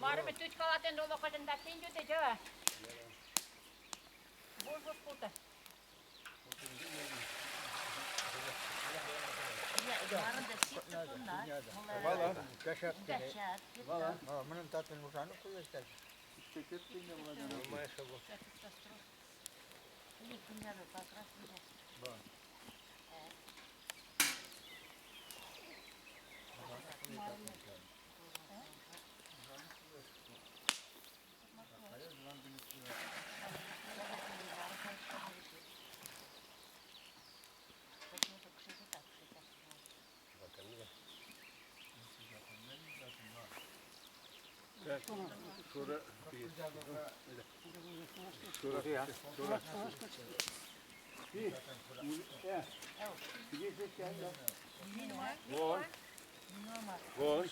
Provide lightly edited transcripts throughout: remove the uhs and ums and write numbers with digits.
Marmi tuit kalaten dulu kaden datin jute jawa. Bul puta. Valla, kaşat. Valla. Ha, benim tatmin musanı koyuyorlar. Çeketliğinde bulacağım. Olmaya sabah. Sonra ya. Sonra. Gol. Gol.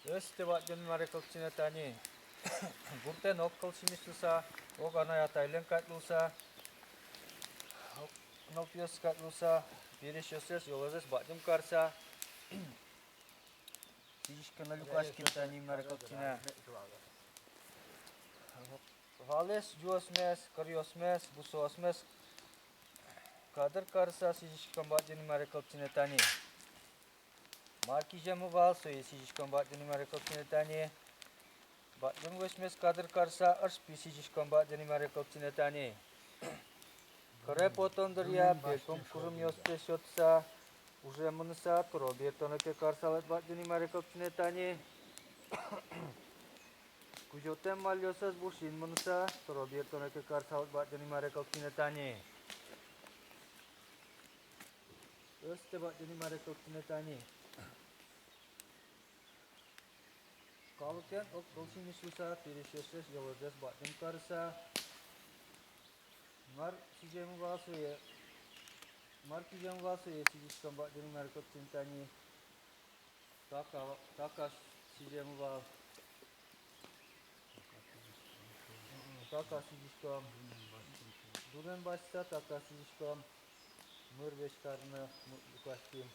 Este buat jen mereka cina tani. Burten okol sini susah. O karena ya Thailand kat lusa. Nopios kat lusa. Biriş yoses yolazes buat jem karsa. Sijish kana lukas kita ni mereka cina. Vales juos mes, karios mes, busos mes. Kader karsa sijish kambat jen mereka cina tani. Marki jamu val so ye sijish kambat jen mereka cina tani. Bat jen wes mes kader karsa ars pi sijish kambat jen mereka cina tani. Kare poton derya bekom kurum yoste shotsa. Уже мунса пробието на ке карсалет бадени мареков цинетани. Кujotем maliosas bushin mунса пробието на ке карсалет бадени мареков цинетани. Öste badeni marekov цинетани. Kalken ok dolsini susa pirişesiz yolades badem karsa. Mar sijemu vasu ye. Marki jam vasu ye sijish kamba deni markot cintani taka sijemu val taka sijish kam dulen başsa taka sijish kam mır beşkarını lukashkim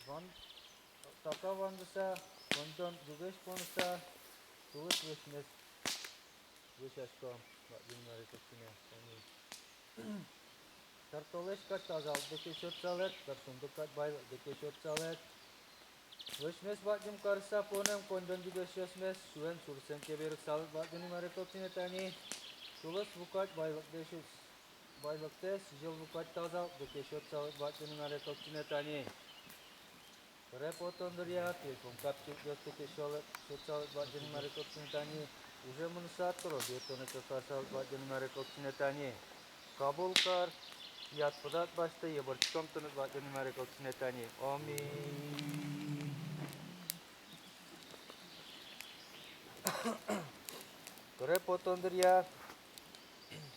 van taka vandasa vandan dugesh konusa dugesh veshmes veshashkam deni markot cintani Tartoleş kat azal deke şot salet, tarsundu kat bayla deke şot salet. Veshmes bakjum karsa ponem kondon juga shosmes, suen sursen keberuk salet bakjuni marekop sinetani. Tulus bukat baylak desus, baylak tes, jol bukat tazal deke şot salet bakjuni marekop sinetani. Repoton derya pilkum kapçuk jos deke şot salet bakjuni marekop sinetani. Уже мунсат кро бетоны касал bakjuni marekop sinetani. Kabul kar. Yat padat başta yabarçıkam tanıt bakjuni marekop sinetani. Amin. Kore potondur ya.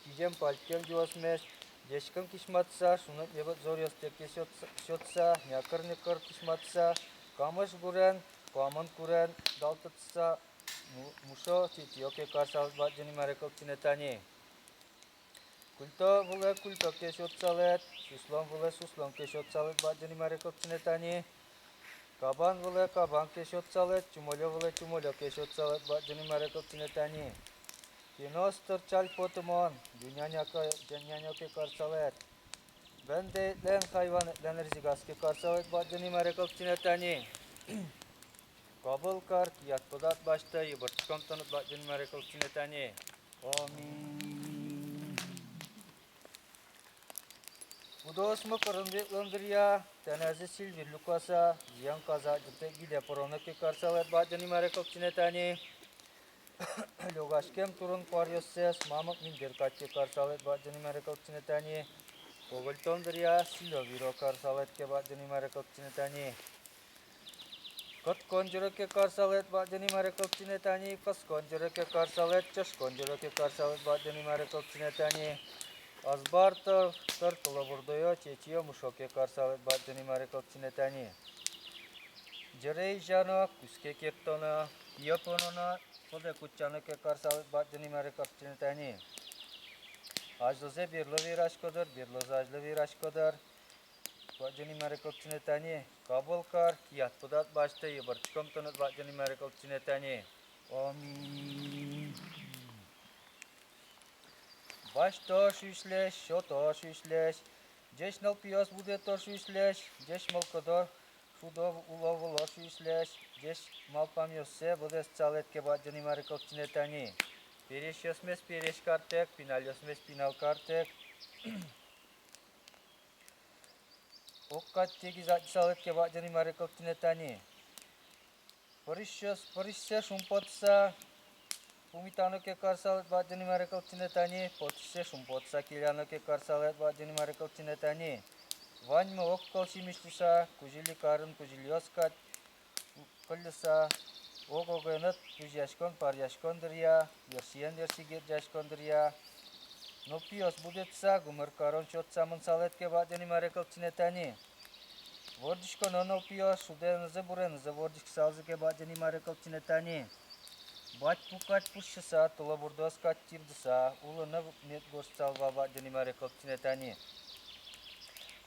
Kijem palkem juosmes. Jeşkam kişmatsa, şunat yabat zor yasteke şotsa, yakar nekar kişmatsa, kamış guren, kaman kuren, daltatsa, muşo titiyoke karsal bakjuni marekop sinetani. Kulto vule kulto ke shotsalet, suslom vule suslom ke shotsalet bakjuni marekop sinetani. Kaban vule kaban ke shotsalet, chumolyo vule chumolyo ke shotsalet bakjuni marekop sinetani. Kinos tercal potemon, dünyanya ke karsalet. Ben de etlen hayvan etlenir zigas ke karsalet bakjuni marekop sinetani. Kabul kar ki yat podat başta yıbırtıkam tanıt bacını merekal çinetani. Amin. Udosmu karındıklandırya, tenazi silvir lukasa, ziyan kaza jete gide porona ke karsalet bacını merekal çinetani. Logaskem turun paryoses, mamak mindir kaçı karsalet bacını merekal çinetani. Kogoltondırya, silo viro karsalet ke bacını merekal çinetani. Kot konjuro ke karsalet bacını merekal çinetani. Kas konjuro ke karsalet, çaş konjuro ke karsalet bacını merekal çinetani. Azbar tar tolaburdoyo çeçiyo muşoke karsalet bacını merekal çinetani. Jerei jano kuske kirtona, iyaponona, kode kuchano ke karsalet bacını merekal çinetani. Ajloze birlo viraşkodur, birlo ajlo viraşkodur. Bacını merekal çinetani. Kabul kar, kiyat pudat başta yıbırtıkam tanıt bacını merekal çinetani. Amin. Baş toş üçleş, şo toş üçleş. Ceş nal piyas bude toş üçleş. Ceş mal kadar, şuda ulavulaş üçleş. Ceş mal pamyose bude çaletke bacını merekal çinetani. Pereş yosmes pereş kartek, pinal yosmes pinal kartek. Okkat çekiz çaletke bacını merekal çinetani. Parışsa şumpatsa. Pumitano ke karsalet bacını merekal çinetani. Potisse şumpatsa kilyano ke karsalet bacını merekal çinetani. Vanyma okkal simiştusa, kujili karın kujili oskat. Kıllısa, ogogenat kujaşkon paryaşkondırya. Yersiyen yersigit yaşkondırya. Nopios budetsa, gumar karon çotsa mensalet ke bacını merekal çinetani. Vordişko nonopios, sudenıza burenıza vordişk salzı ke bacını merekal çinetani. Baç pukat puşşısa, tola burdos kaçırdısa, ulana net gorsal bacını merekal çinetani.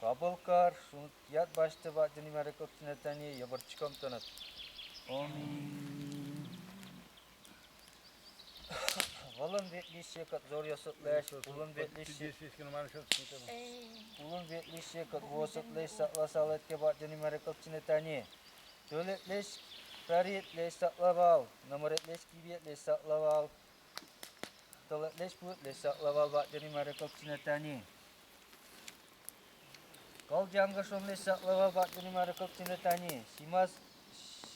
Kabul kar, sunut yat başta bacını merekal çinetani, yabırçıkam tanıt. Amin. Ulun betlişe kat zor yasıtlaş, ulun betlişe kat vosıtlaş sakla salat ke bacını merekal çinetani. Töletleş, tariyetleş sakla bal, namoretleş kibiyetleş sakla bal. Töletleş putleş sakla bal bacını merekal çinetani. Kal jangga somleş sakla bal bacını merekal çinetani.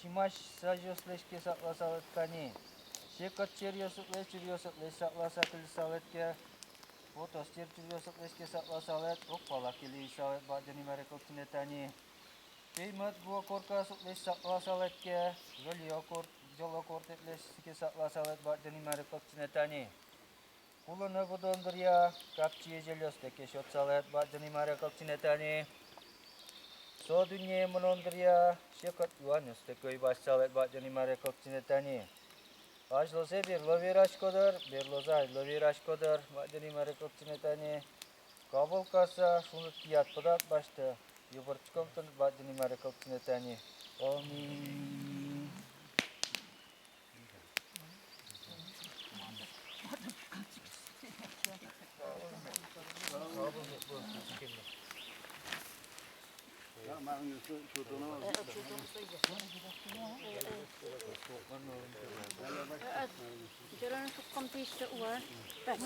Simaş sajosleş ke sakla salat kani. Şekat çeryosutleş sakla sakıl salat ke. Fotos çeryosutleş ke sakla salat. Okpala kili salat bacını merekal çinetani. Peymat gua korka sutleş sakla salat ke. Jolo kortetleş ke sakla salat bacını merekal çinetani. Kulana budondırya. Kapçiye jelios ke şot salat bacını merekal çinetani. So dünyaya menondırya. Şekat yuanyos te köy baş salat bacını merekal çinetani. Ajlose birlo viraşkodur, birloza ajlo viraşkodur, bacını merekal çinetani. Kabul karsa sunut kiyat podat başta. Yıbırtıkam tanıt bacını merekal çinetani. Amin. Jalan sukkam tista uar. Так.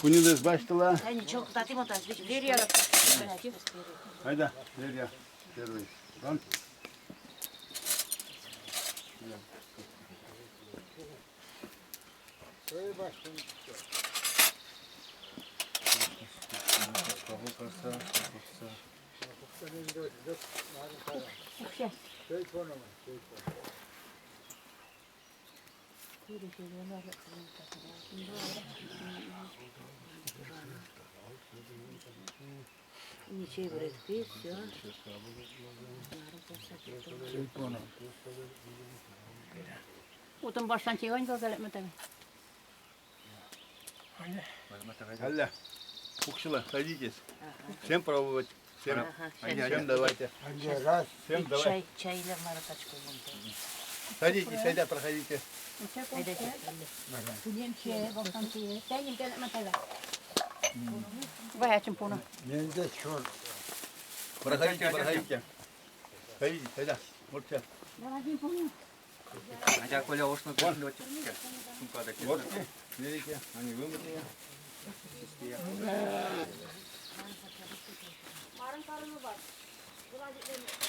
Кунилес başla. Ничего, кстати, вот так, дверь. Hayda, Derya. Первый. Lan. Söyle başlayalım. Kabul karsa, kapatsa. Ничего говорит, пей, все. Utun baştan çeyin bakalım mı tabii. Галя, пукшила, садитесь. Всем пробовать. Всем, Ага, всем давайте. Всем давай. Çayla marakachку вон. Садитесь, сядя, проходите. Haydi çay. Pudiem çeye, baştan çeye. Sen yim gel mı tabii. Vay açın bunu. Проходите, проходите. Садитесь, сядя. Вот сейчас. Vay bunu. Aja koля ошно көрүнүп атат. Сумкада Вот, видите, они вымытые. Marın karını var. Галя, садитесь.